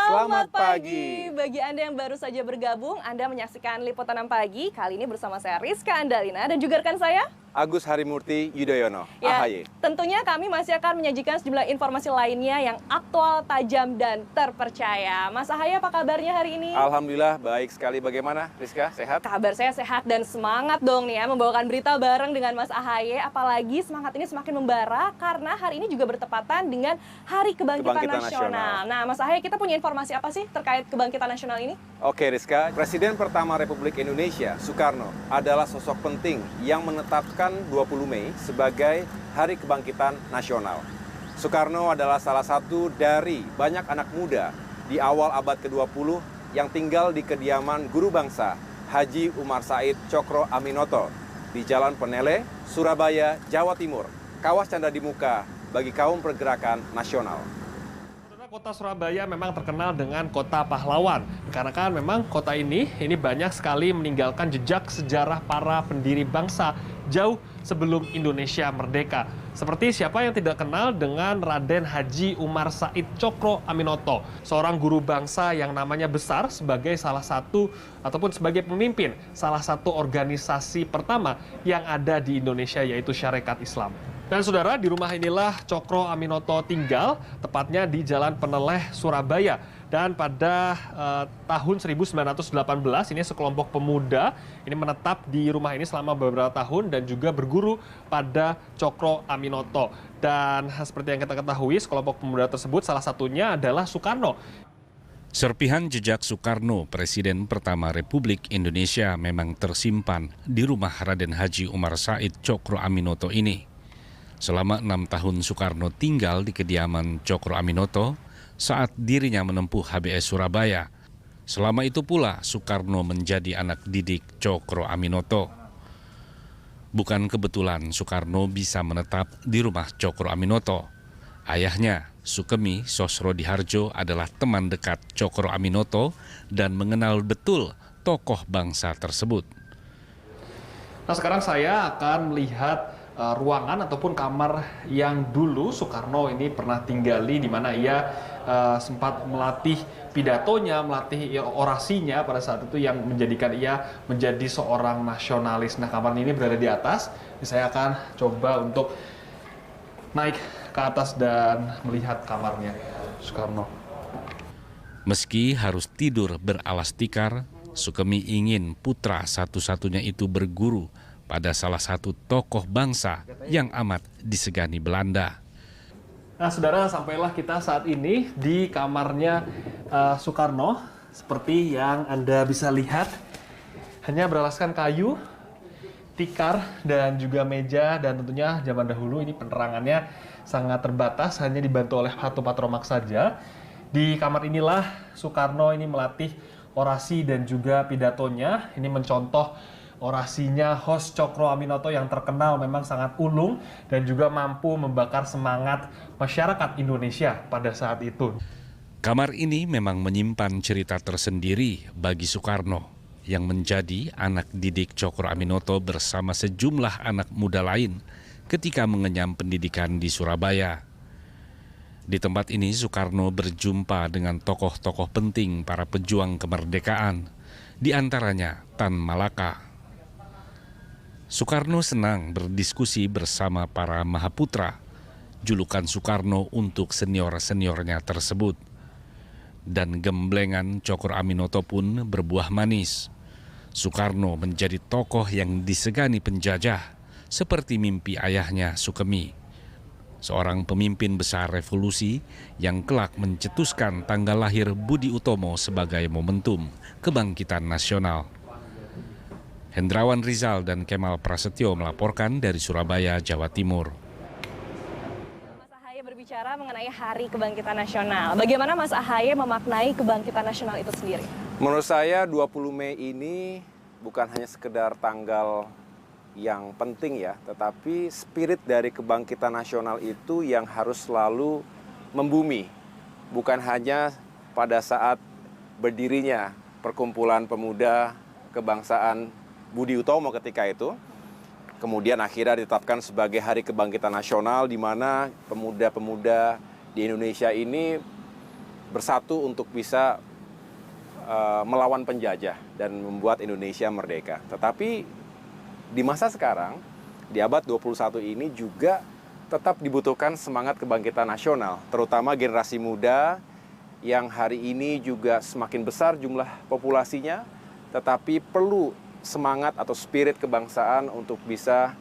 Selamat pagi. Bagi Anda yang baru saja bergabung, Anda menyaksikan Liputan 6 Pagi. Kali ini bersama saya Rizka Andalina dan juga rekan saya Agus Harimurti Yudhoyono, ya, AHY. tentunya kami masih akan menyajikan sejumlah informasi lainnya yang aktual, tajam, dan terpercaya. Mas AHY, apa kabarnya hari ini? Alhamdulillah baik sekali. Bagaimana Rizka, sehat? Kabar saya sehat dan semangat dong nih ya, membawakan berita bareng dengan Mas AHY. Apalagi semangat ini semakin membara karena hari ini juga bertepatan dengan Hari Kebangkitan Nasional. Nah, Mas AHY, kita punya informasi apa sih terkait Kebangkitan Nasional ini? Oke Rizka, Presiden pertama Republik Indonesia, Soekarno, adalah sosok penting yang menetapkan 20 Mei sebagai Hari Kebangkitan Nasional. Soekarno adalah salah satu dari banyak anak muda di awal abad ke-20 yang tinggal di kediaman guru bangsa Haji Umar Said Cokro Aminoto di Jalan Penele, Surabaya, Jawa Timur, kawas canda di muka bagi kaum pergerakan nasional. Kota Surabaya memang terkenal dengan kota pahlawan, karena kan memang kota ini banyak sekali meninggalkan jejak sejarah para pendiri bangsa jauh sebelum Indonesia merdeka. Seperti siapa yang tidak kenal dengan Raden Haji Umar Said Cokro Aminoto, seorang guru bangsa yang namanya besar sebagai salah satu ataupun sebagai pemimpin salah satu organisasi pertama yang ada di Indonesia, yaitu Syarikat Islam. Dan saudara, di rumah inilah Cokro Aminoto tinggal, tepatnya di Jalan Peneleh, Surabaya. Dan pada tahun 1918, ini sekelompok pemuda ini menetap di rumah ini selama beberapa tahun dan juga berguru pada Cokro Aminoto. Dan seperti yang kita ketahui, sekelompok pemuda tersebut salah satunya adalah Soekarno. Serpihan jejak Soekarno, Presiden pertama Republik Indonesia, memang tersimpan di rumah Raden Haji Umar Said Cokro Aminoto ini. Selama 6 tahun Soekarno tinggal di kediaman Cokro Aminoto saat dirinya menempuh HBS Surabaya. Selama itu pula Soekarno menjadi anak didik Cokro Aminoto. Bukan kebetulan Soekarno bisa menetap di rumah Cokro Aminoto. Ayahnya, Sukemi Sosrodihardjo, adalah teman dekat Cokro Aminoto dan mengenal betul tokoh bangsa tersebut. Nah, sekarang saya akan melihat ruangan ataupun kamar yang dulu Soekarno ini pernah tinggali, di mana ia sempat melatih pidatonya, melatih orasinya pada saat itu yang menjadikan ia menjadi seorang nasionalis. Nah, kamar ini berada di atas. Saya akan coba untuk naik ke atas dan melihat kamarnya Soekarno. Meski harus tidur beralas tikar, Sukemi ingin putra satu-satunya itu berguru pada salah satu tokoh bangsa yang amat disegani Belanda. Nah, saudara, sampailah kita saat ini di kamarnya Soekarno. Seperti yang Anda bisa lihat, hanya beralaskan kayu, tikar, dan juga meja. Dan tentunya zaman dahulu ini penerangannya sangat terbatas, hanya dibantu oleh satu patromak saja. Di kamar inilah Soekarno ini melatih orasi dan juga pidatonya. Ini mencontoh orasinya host Cokro Aminoto yang terkenal memang sangat ulung dan juga mampu membakar semangat masyarakat Indonesia pada saat itu. Kamar ini memang menyimpan cerita tersendiri bagi Soekarno yang menjadi anak didik Cokro Aminoto bersama sejumlah anak muda lain ketika mengenyam pendidikan di Surabaya. Di tempat ini Soekarno berjumpa dengan tokoh-tokoh penting para pejuang kemerdekaan, di antaranya Tan Malaka. Soekarno senang berdiskusi bersama para mahaputra, julukan Soekarno untuk senior-seniornya tersebut. Dan gemblengan Cokro Aminoto pun berbuah manis. Soekarno menjadi tokoh yang disegani penjajah, seperti mimpi ayahnya Sukemi, seorang pemimpin besar revolusi yang kelak mencetuskan tanggal lahir Budi Utomo sebagai momentum kebangkitan nasional. Hendrawan Rizal dan Kemal Prasetyo melaporkan dari Surabaya, Jawa Timur. Mas AHY berbicara mengenai Hari Kebangkitan Nasional. Bagaimana Mas AHY memaknai Kebangkitan Nasional itu sendiri? Menurut saya 20 Mei ini bukan hanya sekedar tanggal yang penting ya, tetapi spirit dari kebangkitan nasional itu yang harus selalu membumi. Bukan hanya pada saat berdirinya Perkumpulan Pemuda Kebangsaan Budi Utomo ketika itu, kemudian akhirnya ditetapkan sebagai Hari Kebangkitan Nasional, di mana pemuda-pemuda di Indonesia ini bersatu untuk bisa melawan penjajah dan membuat Indonesia merdeka. Tetapi di masa sekarang, di abad 21 ini juga tetap dibutuhkan semangat kebangkitan nasional, terutama generasi muda yang hari ini juga semakin besar jumlah populasinya, tetapi perlu semangat atau spirit kebangsaan untuk bisa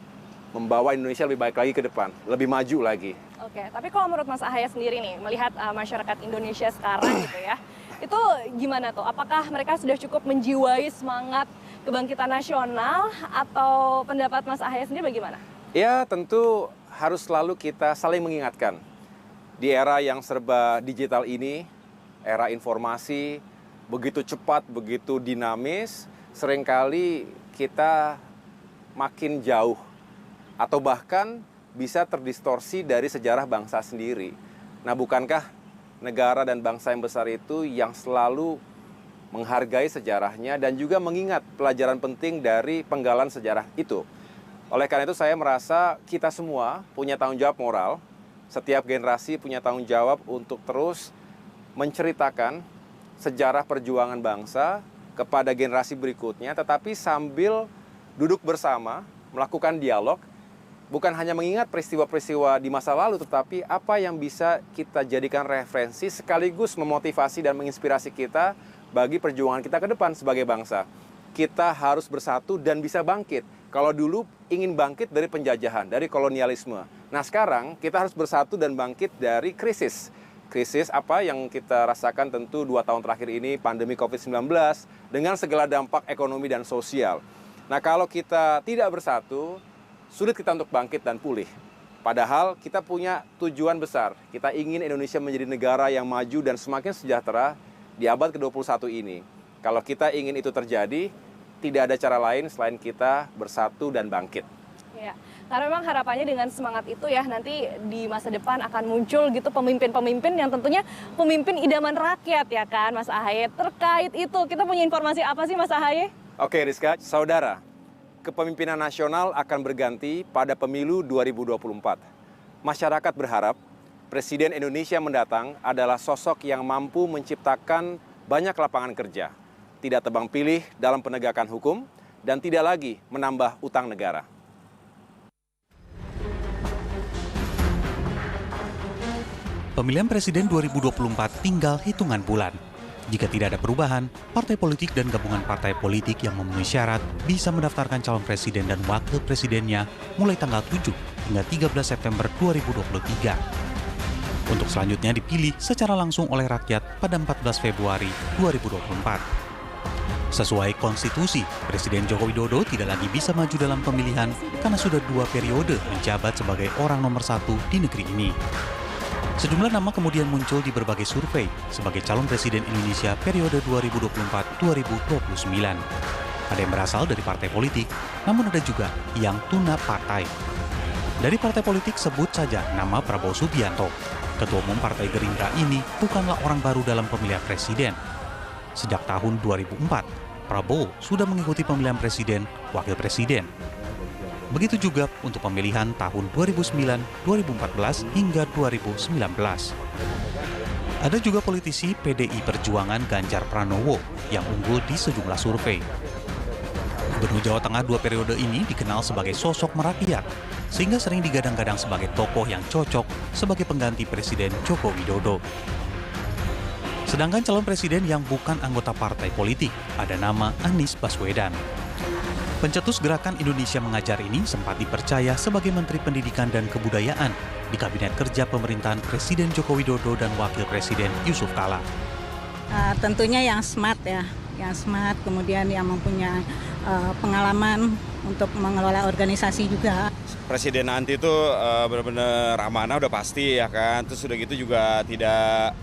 membawa Indonesia lebih baik lagi ke depan, lebih maju lagi. Oke, tapi kalau menurut Mas Ahaye sendiri nih, melihat masyarakat Indonesia sekarang gitu ya, itu gimana tuh? Apakah mereka sudah cukup menjiwai semangat kebangkitan nasional atau pendapat Mas Ahaye sendiri bagaimana? Ya, tentu harus selalu kita saling mengingatkan. Di era yang serba digital ini, era informasi, begitu cepat, begitu dinamis, seringkali kita makin jauh atau bahkan bisa terdistorsi dari sejarah bangsa sendiri. Nah, bukankah negara dan bangsa yang besar itu yang selalu menghargai sejarahnya dan juga mengingat pelajaran penting dari penggalan sejarah itu? Oleh karena itu saya merasa kita semua punya tanggung jawab moral, setiap generasi punya tanggung jawab untuk terus menceritakan sejarah perjuangan bangsa kepada generasi berikutnya, tetapi sambil duduk bersama, melakukan dialog, bukan hanya mengingat peristiwa-peristiwa di masa lalu, tetapi apa yang bisa kita jadikan referensi sekaligus memotivasi dan menginspirasi kita bagi perjuangan kita ke depan sebagai bangsa. Kita harus bersatu dan bisa bangkit. Kalau dulu ingin bangkit dari penjajahan, dari kolonialisme. Nah sekarang kita harus bersatu dan bangkit dari krisis. Krisis apa yang kita rasakan tentu 2 tahun terakhir ini, pandemi COVID-19, dengan segala dampak ekonomi dan sosial. Nah kalau kita tidak bersatu, sulit kita untuk bangkit dan pulih. Padahal kita punya tujuan besar. Kita ingin Indonesia menjadi negara yang maju dan semakin sejahtera di abad ke-21 ini. Kalau kita ingin itu terjadi, tidak ada cara lain selain kita bersatu dan bangkit. Ya, karena memang harapannya dengan semangat itu ya nanti di masa depan akan muncul gitu pemimpin-pemimpin yang tentunya pemimpin idaman rakyat ya kan Mas Ahaye. Terkait itu kita punya informasi apa sih Mas Ahaye? Oke Rizka, saudara, kepemimpinan nasional akan berganti pada pemilu 2024. Masyarakat berharap Presiden Indonesia mendatang adalah sosok yang mampu menciptakan banyak lapangan kerja, tidak tebang pilih dalam penegakan hukum, dan tidak lagi menambah utang negara. Pemilihan Presiden 2024 tinggal hitungan bulan. Jika tidak ada perubahan, partai politik dan gabungan partai politik yang memenuhi syarat bisa mendaftarkan calon presiden dan wakil presidennya mulai tanggal 7 hingga 13 September 2023. Untuk selanjutnya dipilih secara langsung oleh rakyat pada 14 Februari 2024. Sesuai konstitusi, Presiden Joko Widodo tidak lagi bisa maju dalam pemilihan karena sudah 2 periode menjabat sebagai orang nomor 1 di negeri ini. Sejumlah nama kemudian muncul di berbagai survei sebagai calon presiden Indonesia periode 2024-2029. Ada yang berasal dari partai politik, namun ada juga yang tuna partai. Dari partai politik sebut saja nama Prabowo Subianto. Ketua Umum Partai Gerindra ini bukanlah orang baru dalam pemilihan presiden. Sejak tahun 2004, Prabowo sudah mengikuti pemilihan presiden, wakil presiden. Begitu juga untuk pemilihan tahun 2009, 2014, hingga 2019. Ada juga politisi PDI Perjuangan Ganjar Pranowo yang unggul di sejumlah survei. Gubernur Jawa Tengah 2 periode ini dikenal sebagai sosok merakyat, sehingga sering digadang-gadang sebagai tokoh yang cocok sebagai pengganti Presiden Joko Widodo. Sedangkan calon presiden yang bukan anggota partai politik, ada nama Anies Baswedan. Pencetus Gerakan Indonesia Mengajar ini sempat dipercaya sebagai Menteri Pendidikan dan Kebudayaan di Kabinet Kerja Pemerintahan Presiden Joko Widodo dan Wakil Presiden Yusuf Kala. Tentunya yang smart ya, yang smart, kemudian yang mempunyai pengalaman untuk mengelola organisasi juga. Presiden nanti itu benar-benar amanah udah pasti ya kan, terus udah gitu juga tidak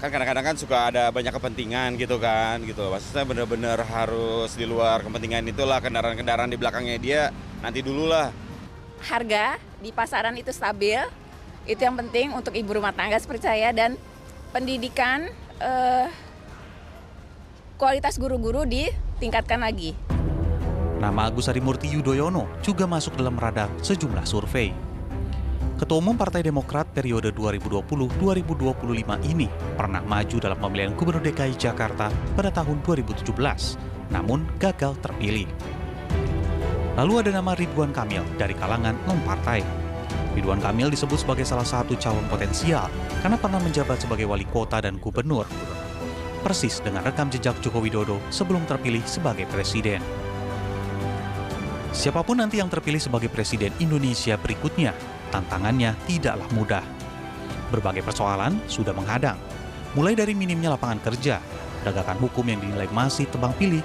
kan kadang-kadang kan suka ada banyak kepentingan gitu kan gitu. Maksudnya benar-benar harus di luar kepentingan itulah, kendaraan-kendaraan di belakangnya dia nanti dulu lah. Harga di pasaran itu stabil, itu yang penting untuk ibu rumah tangga seperti saya, dan pendidikan kualitas guru-guru ditingkatkan lagi. Nama Agus Harimurti Yudhoyono juga masuk dalam radar sejumlah survei. Ketua Umum Partai Demokrat periode 2020-2025 ini pernah maju dalam pemilihan Gubernur DKI Jakarta pada tahun 2017, namun gagal terpilih. Lalu ada nama Ridwan Kamil dari kalangan non-partai. Ridwan Kamil disebut sebagai salah satu calon potensial karena pernah menjabat sebagai wali kota dan gubernur. Persis dengan rekam jejak Joko Widodo sebelum terpilih sebagai presiden. Siapapun nanti yang terpilih sebagai presiden Indonesia berikutnya, tantangannya tidaklah mudah. Berbagai persoalan sudah menghadang, mulai dari minimnya lapangan kerja, penegakan hukum yang dinilai masih tebang pilih,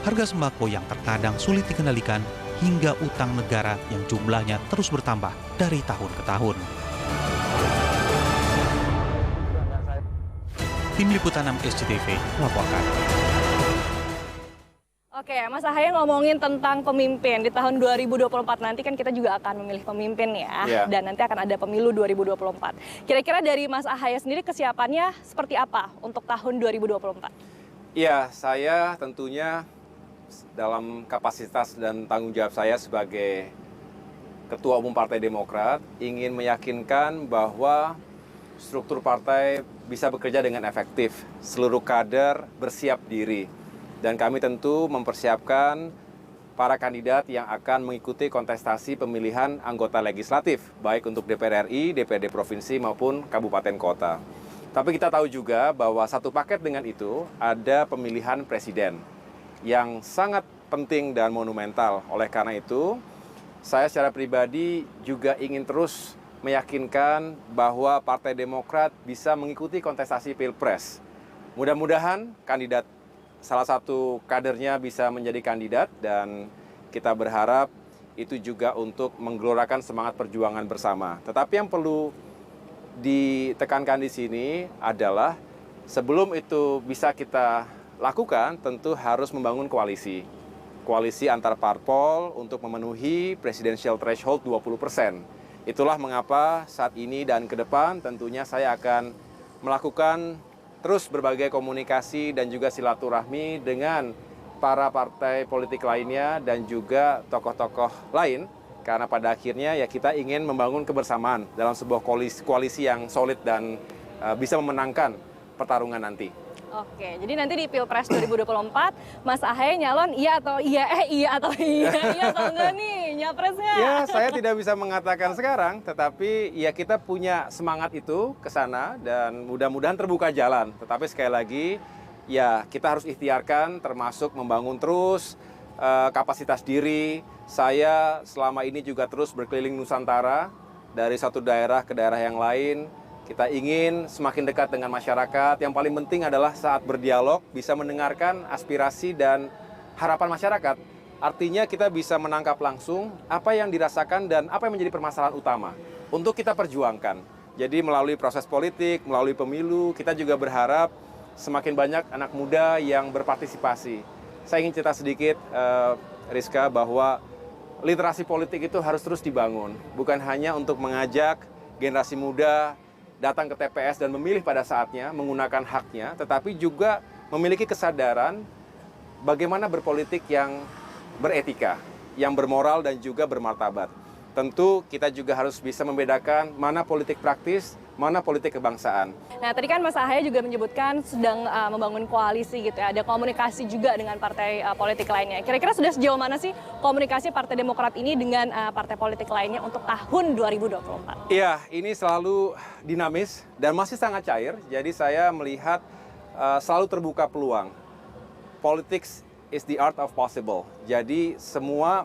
harga sembako yang terkadang sulit dikendalikan, hingga utang negara yang jumlahnya terus bertambah dari tahun ke tahun. Tim Liputan 6 SCTV melaporkan. Oke, Mas Ahaye ngomongin tentang pemimpin. Di tahun 2024 nanti kan kita juga akan memilih pemimpin ya. Dan nanti akan ada pemilu 2024. Kira-kira dari Mas Ahaye sendiri kesiapannya seperti apa untuk tahun 2024? Iya, saya tentunya dalam kapasitas dan tanggung jawab saya sebagai Ketua Umum Partai Demokrat ingin meyakinkan bahwa struktur partai bisa bekerja dengan efektif. Seluruh kader bersiap diri. Dan kami tentu mempersiapkan para kandidat yang akan mengikuti kontestasi pemilihan anggota legislatif, baik untuk DPR RI, DPRD Provinsi maupun Kabupaten Kota. Tapi kita tahu juga bahwa satu paket dengan itu ada pemilihan presiden yang sangat penting dan monumental. Oleh karena itu, saya secara pribadi juga ingin terus meyakinkan bahwa Partai Demokrat bisa mengikuti kontestasi Pilpres. Mudah-mudahan kandidat salah satu kadernya bisa menjadi kandidat dan kita berharap itu juga untuk menggelorakan semangat perjuangan bersama. Tetapi yang perlu ditekankan di sini adalah sebelum itu bisa kita lakukan tentu harus membangun koalisi. Koalisi antar parpol untuk memenuhi presidential threshold 20%. Itulah mengapa saat ini dan ke depan tentunya saya akan melakukan terus berbagai komunikasi dan juga silaturahmi dengan para partai politik lainnya dan juga tokoh-tokoh lain. Karena pada akhirnya ya kita ingin membangun kebersamaan dalam sebuah koalisi yang solid dan bisa memenangkan pertarungan nanti. Oke, jadi nanti di Pilpres 2024 Mas Ahaye nyalon iya atau enggak nih nyapresnya? Ya, saya tidak bisa mengatakan sekarang, tetapi ya kita punya semangat itu ke sana dan mudah-mudahan terbuka jalan. Tetapi sekali lagi ya kita harus ikhtiarkan termasuk membangun terus kapasitas diri. Saya selama ini juga terus berkeliling Nusantara dari satu daerah ke daerah yang lain. Kita ingin semakin dekat dengan masyarakat. Yang paling penting adalah saat berdialog bisa mendengarkan aspirasi dan harapan masyarakat. Artinya kita bisa menangkap langsung apa yang dirasakan dan apa yang menjadi permasalahan utama untuk kita perjuangkan. Jadi melalui proses politik, melalui pemilu, kita juga berharap semakin banyak anak muda yang berpartisipasi. Saya ingin cerita sedikit, Rizka, bahwa literasi politik itu harus terus dibangun. Bukan hanya untuk mengajak generasi muda datang ke TPS dan memilih pada saatnya, menggunakan haknya, tetapi juga memiliki kesadaran bagaimana berpolitik yang beretika, yang bermoral dan juga bermartabat. Tentu kita juga harus bisa membedakan mana politik praktis, mana politik kebangsaan. Nah, tadi kan Mas Ahaye juga menyebutkan sedang membangun koalisi gitu ya, ada komunikasi juga dengan partai politik lainnya. Kira-kira sudah sejauh mana sih komunikasi Partai Demokrat ini dengan partai politik lainnya untuk tahun 2024? Iya, ini selalu dinamis dan masih sangat cair, jadi saya melihat selalu terbuka peluang. Politics is the art of possible, jadi semua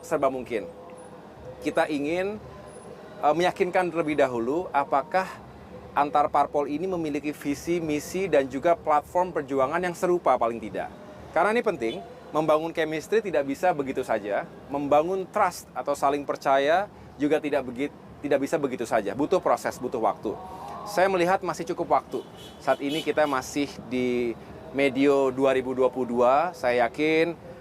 serba mungkin. Kita ingin meyakinkan terlebih dahulu apakah antar parpol ini memiliki visi, misi, dan juga platform perjuangan yang serupa paling tidak. Karena ini penting, membangun chemistry tidak bisa begitu saja, membangun trust atau saling percaya juga tidak bisa begitu saja, butuh proses, butuh waktu. Saya melihat masih cukup waktu. Saat ini kita masih di medio 2022, saya yakin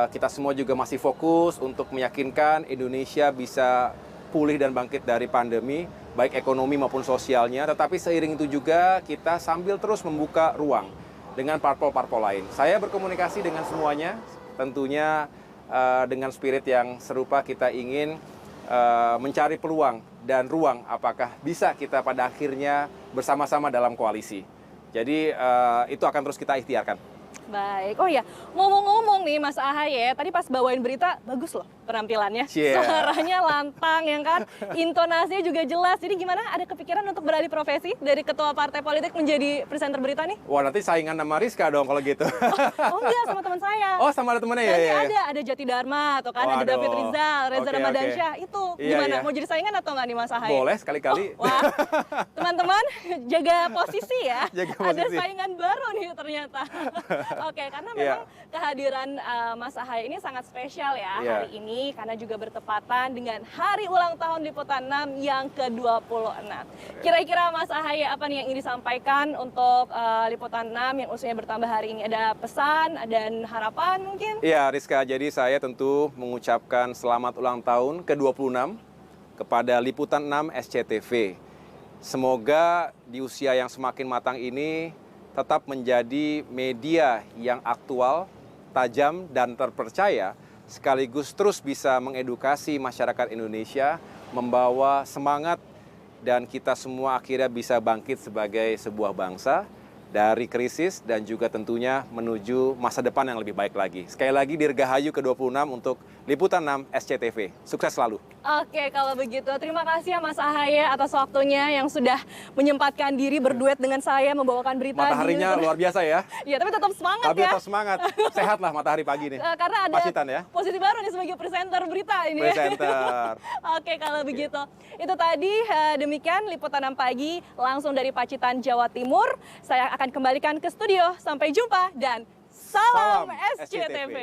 kita semua juga masih fokus untuk meyakinkan Indonesia bisa pulih dan bangkit dari pandemi, baik ekonomi maupun sosialnya. Tetapi seiring itu juga kita sambil terus membuka ruang dengan parpol-parpol lain. Saya berkomunikasi dengan semuanya, tentunya dengan spirit yang serupa kita ingin mencari peluang dan ruang apakah bisa kita pada akhirnya bersama-sama dalam koalisi. Jadi itu akan terus kita ikhtiarkan. Baik, oh ya, ngomong-ngomong nih Mas Ahaye, tadi pas bawain berita bagus loh penampilannya, suaranya lantang ya kan, intonasinya juga jelas. Jadi gimana, ada kepikiran untuk beralih profesi dari ketua partai politik menjadi presenter berita nih? Wah, nanti saingan sama Rizka dong kalau gitu. Oh enggak, sama teman saya. Oh, sama ada temennya ya? Nanti ada Jati Dharma, atau kan ada David Rizal, Reza Ramadansyah, itu gimana? Mau jadi saingan atau nggak nih Mas Ahaye? Boleh sekali-kali. Wah, teman-teman jaga posisi ya, jaga posisi. ada saingan baru nih ternyata. Oke, karena memang kehadiran Mas Ahaye ini sangat spesial ya hari ini, karena juga bertepatan dengan hari ulang tahun Liputan 6 yang ke-26. Kira-kira Mas Ahaye apa nih yang ingin disampaikan untuk Liputan 6 yang usianya bertambah hari ini? Ada pesan dan harapan mungkin? Iya Rizka, jadi saya tentu mengucapkan selamat ulang tahun ke-26 kepada Liputan 6 SCTV. Semoga di usia yang semakin matang ini tetap menjadi media yang aktual, tajam, dan terpercaya, sekaligus terus bisa mengedukasi masyarakat Indonesia, membawa semangat, dan kita semua akhirnya bisa bangkit sebagai sebuah bangsa dari krisis dan juga tentunya menuju masa depan yang lebih baik lagi. Sekali lagi Dirgahayu ke-26 untuk Liputan 6 SCTV. Sukses selalu. Oke, kalau begitu terima kasih ya Mas Ahaye atas waktunya yang sudah menyempatkan diri berduet dengan saya membawakan berita. Mataharinya luar biasa ya. Iya, tapi tetap semangat tapi ya. Tetap semangat. Sehat lah matahari pagi nih. Karena ada Pacitan ya. posisi baru nih sebagai presenter berita ini. Presenter. Oke, kalau begitu. Itu tadi demikian Liputan 6 pagi langsung dari Pacitan, Jawa Timur. Saya akan kembalikan ke studio. Sampai jumpa dan salam SCTV.